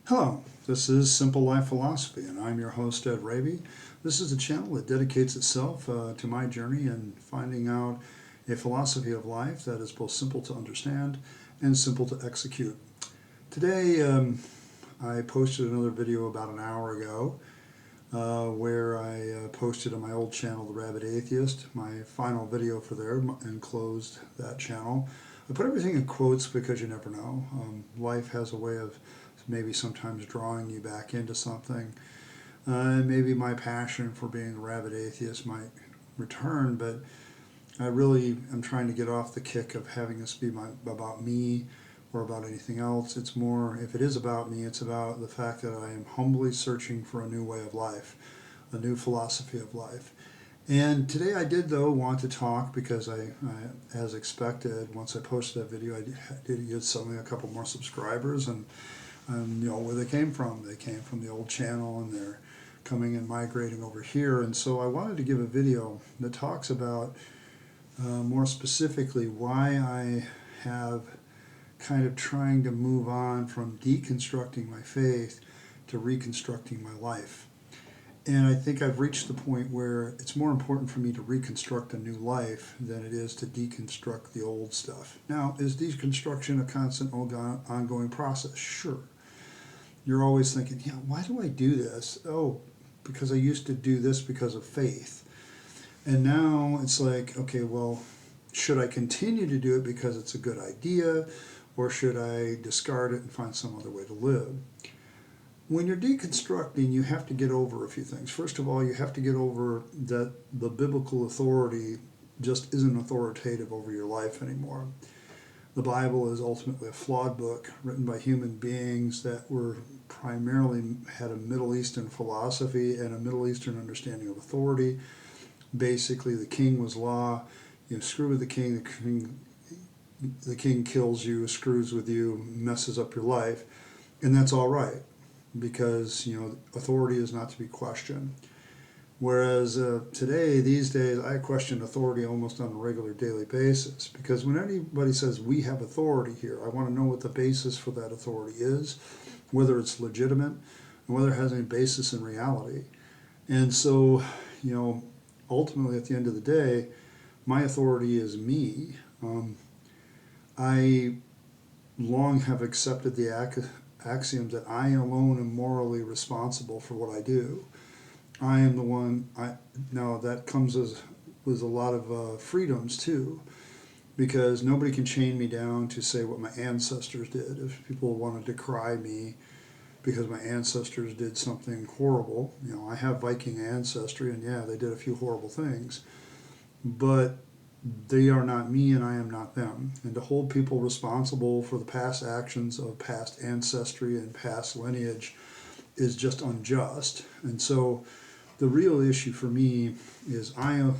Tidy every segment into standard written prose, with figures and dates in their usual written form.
Hello, this is Simple Life Philosophy, and I'm your host, Ed Raby. This is a channel that dedicates itself to my journey in finding out a philosophy of life that is both simple to understand and simple to execute. Today, I posted another video about an hour ago where I posted on my old channel, The Rabid Atheist, my final video for there, and closed that channel. I put everything in quotes because you never know. Life has a way of maybe sometimes drawing you back into something. Maybe my passion for being a rabid atheist might return, but I really am trying to get off the kick of having this be about me or about anything else. It's more, if it is about me, it's about the fact that I am humbly searching for a new way of life, a new philosophy of life. And today I did, though, want to talk because I as expected, once I posted that video, I did get suddenly a couple more subscribers, and you know where they came from. They came from the old channel, and they're coming and migrating over here. And so I wanted to give a video that talks about more specifically why I have kind of trying to move on from deconstructing my faith to reconstructing my life. And I think I've reached the point where it's more important for me to reconstruct a new life than it is to deconstruct the old stuff. Now, is deconstruction a constant ongoing process? Sure. You're always thinking, yeah, why do I do this? Oh, because I used to do this because of faith. And now it's like, okay, well, should I continue to do it because it's a good idea, or should I discard it and find some other way to live? When you're deconstructing, you have to get over a few things. First of all, you have to get over that the biblical authority just isn't authoritative over your life anymore. The Bible is ultimately a flawed book written by human beings that were primarily had a Middle Eastern philosophy and a Middle Eastern understanding of authority. Basically, the king was law. You screw with the king kills you, screws with you, messes up your life, and that's all right, because authority is not to be questioned. Whereas today, these days, I question authority almost on a regular daily basis, because when anybody says we have authority here, I want to know what the basis for that authority is, whether it's legitimate, and whether it has any basis in reality. And so, ultimately at the end of the day, my authority is me. I long have accepted the axiom that I alone am morally responsible for what I do. I am the one. Now that comes with a lot of freedoms too, because nobody can chain me down to say what my ancestors did. If people want to decry me because my ancestors did something horrible, I have Viking ancestry, and yeah, they did a few horrible things, but they are not me and I am not them. And to hold people responsible for the past actions of past ancestry and past lineage is just unjust. And so the real issue for me is I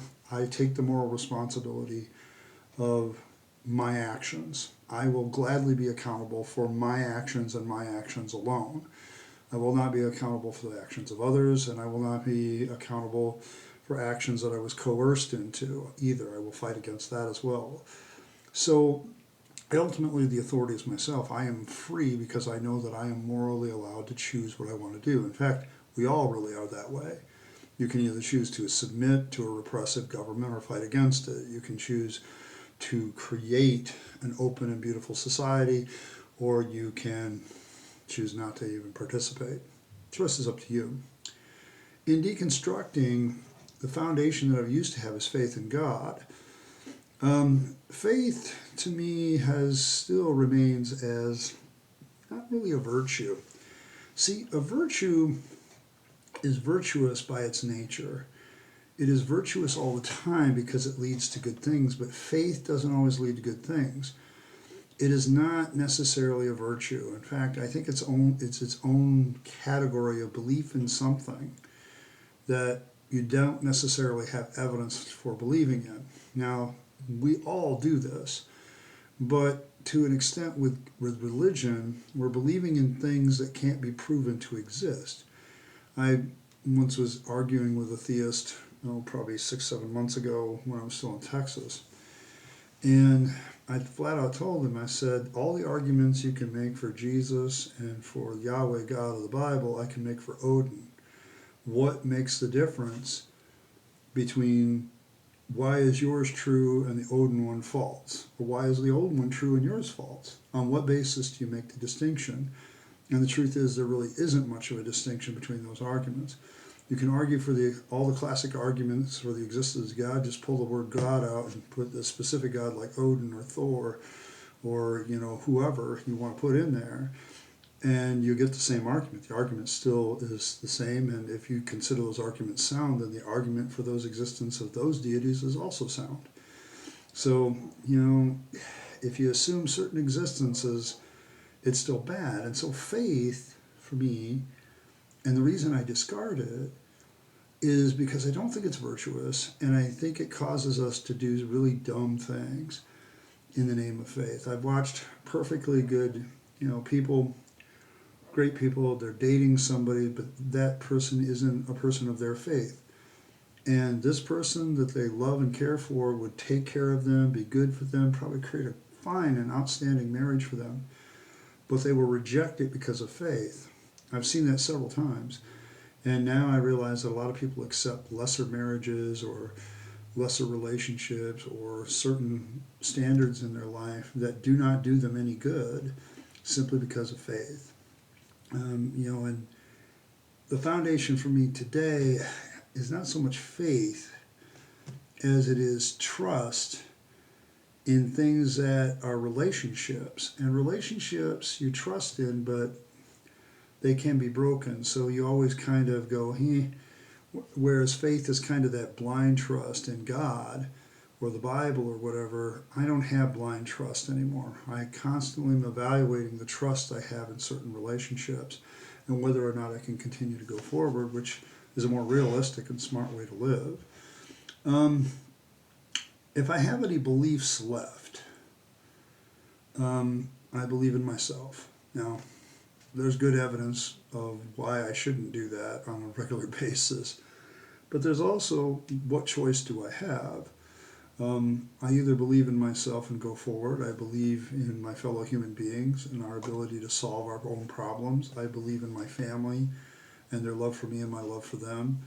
take the moral responsibility of my actions. I will gladly be accountable for my actions and my actions alone. I will not be accountable for the actions of others, and I will not be accountable for actions that I was coerced into either. I will fight against that as well. So ultimately the authority is myself. I am free because I know that I am morally allowed to choose what I want to do. In fact, we all really are that way. You can either choose to submit to a repressive government or fight against it. You can choose to create an open and beautiful society, or you can choose not to even participate. Choice is up to you. In deconstructing, the foundation that I used to have is faith in God. Faith, to me, still remains as not really a virtue. See, a virtue is virtuous by its nature. It is virtuous all the time because it leads to good things, but faith doesn't always lead to good things. It is not necessarily a virtue. In fact, I think it's its own category of belief in something that you don't necessarily have evidence for believing in. Now, we all do this, but to an extent with religion, we're believing in things that can't be proven to exist. I once was arguing with a theist, probably 6-7 months ago when I was still in Texas, and I flat out told him, I said, all the arguments you can make for Jesus and for Yahweh, God of the Bible, I can make for Odin. What makes the difference between why is yours true and the Odin one false? Or why is the Odin one true and yours false? On what basis do you make the distinction? And the truth is there really isn't much of a distinction between those arguments. You can argue for all the classic arguments for the existence of God. Just pull the word God out and put a specific God like Odin or Thor or whoever you want to put in there, and you get the same argument. The argument still is the same, and if you consider those arguments sound, then the argument for those existence of those deities is also sound. So, if you assume certain existences, it's still bad. And so faith, for me, and the reason I discard it is because I don't think it's virtuous, and I think it causes us to do really dumb things in the name of faith. I've watched perfectly good, people, great people, they're dating somebody, but that person isn't a person of their faith. And this person that they love and care for would take care of them, be good for them, probably create a fine and outstanding marriage for them. But they will reject it because of faith. I've seen that several times. And now I realize that a lot of people accept lesser marriages or lesser relationships or certain standards in their life that do not do them any good simply because of faith. And the foundation for me today is not so much faith as it is trust in things that are relationships. And relationships you trust in, but they can be broken. So you always kind of go, whereas faith is kind of that blind trust in God or the Bible or whatever. I don't have blind trust anymore. I constantly am evaluating the trust I have in certain relationships and whether or not I can continue to go forward, which is a more realistic and smart way to live. If I have any beliefs left, I believe in myself. Now, there's good evidence of why I shouldn't do that on a regular basis. But there's also, what choice do I have? I either believe in myself and go forward. I believe in my fellow human beings and our ability to solve our own problems. I believe in my family and their love for me and my love for them.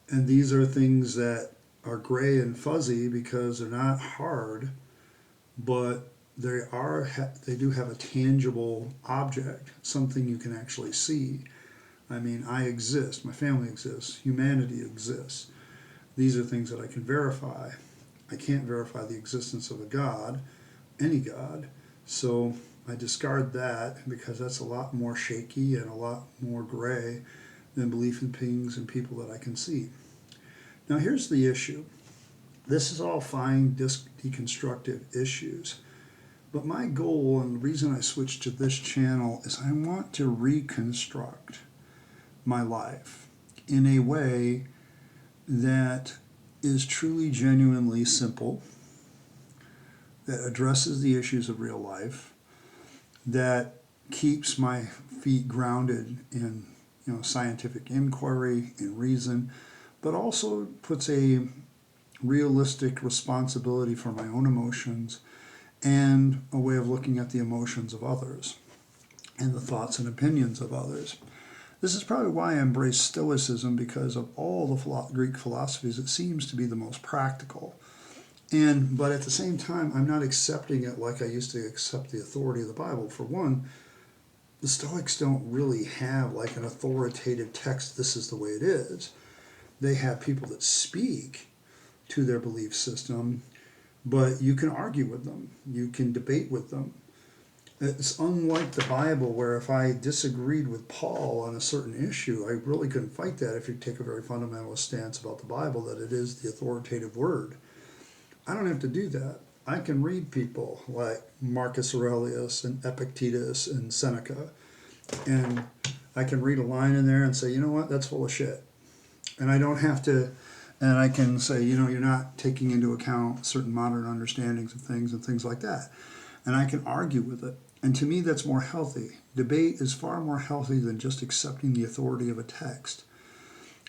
And these are things that are gray and fuzzy because they're not hard, but they do have a tangible object, something you can actually see. I mean, I exist, my family exists, humanity exists. These are things that I can verify. I can't verify the existence of a God, any God, so I discard that because that's a lot more shaky and a lot more gray than belief in things and people that I can see. Now here's the issue. This is all fine deconstructive issues. But my goal and the reason I switched to this channel is I want to reconstruct my life in a way that is truly, genuinely simple, that addresses the issues of real life, that keeps my feet grounded in scientific inquiry and reason, but also puts a realistic responsibility for my own emotions and a way of looking at the emotions of others and the thoughts and opinions of others. This is probably why I embrace Stoicism, because of all the Greek philosophies, it seems to be the most practical. But at the same time, I'm not accepting it like I used to accept the authority of the Bible. For one, the Stoics don't really have like an authoritative text, this is the way it is. They have people that speak to their belief system, but you can argue with them. You can debate with them. It's unlike the Bible, where if I disagreed with Paul on a certain issue, I really couldn't fight that if you take a very fundamentalist stance about the Bible, that it is the authoritative word. I don't have to do that. I can read people like Marcus Aurelius and Epictetus and Seneca, and I can read a line in there and say, you know what, that's full of shit. And I don't have to, and I can say, you're not taking into account certain modern understandings of things and things like that. And I can argue with it. And to me, that's more healthy. Debate is far more healthy than just accepting the authority of a text.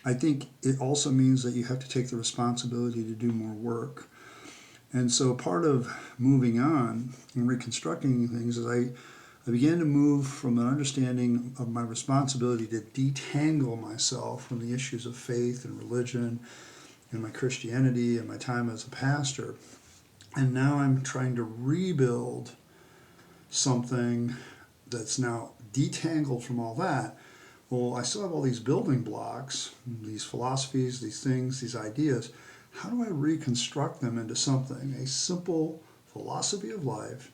I think it also means that you have to take the responsibility to do more work. And so part of moving on and reconstructing things is I began to move from an understanding of my responsibility to detangle myself from the issues of faith and religion and my Christianity and my time as a pastor. And now I'm trying to rebuild something that's now detangled from all that. Well, I still have all these building blocks, these philosophies, these things, these ideas. How do I reconstruct them into something, a simple philosophy of life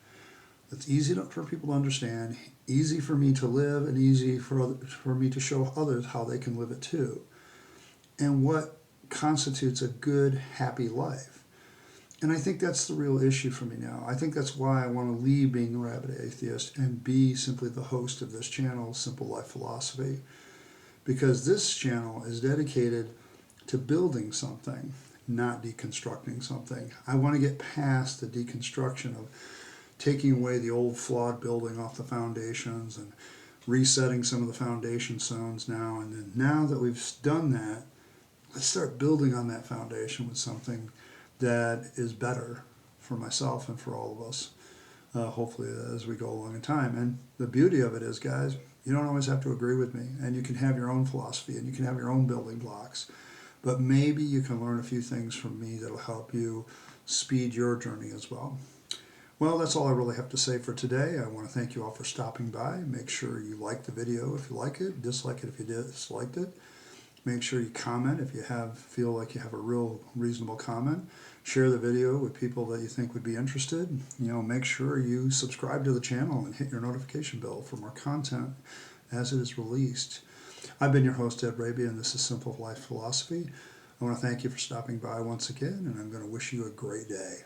that's easy for people to understand, easy for me to live, and easy for me to show others how they can live it too? And what constitutes a good, happy life? And I think that's the real issue for me now. I think that's why I want to leave being a rabid atheist and be simply the host of this channel, Simple Life Philosophy. Because this channel is dedicated to building something, not deconstructing something. I want to get past the deconstruction of taking away the old flawed building off the foundations and resetting some of the foundation stones now. And then now that we've done that, let's start building on that foundation with something that is better for myself and for all of us, hopefully as we go along in time. And the beauty of it is, guys, you don't always have to agree with me, and you can have your own philosophy and you can have your own building blocks, but maybe you can learn a few things from me that'll help you speed your journey as well. Well, that's all I really have to say for today. I want to thank you all for stopping by. Make sure you like the video if you like it, dislike it if you disliked it. Make sure you comment if you feel like you have a real reasonable comment. Share the video with people that you think would be interested. Make sure you subscribe to the channel and hit your notification bell for more content as it is released. I've been your host, Ed Raby, and this is Simple Life Philosophy. I want to thank you for stopping by once again, and I'm going to wish you a great day.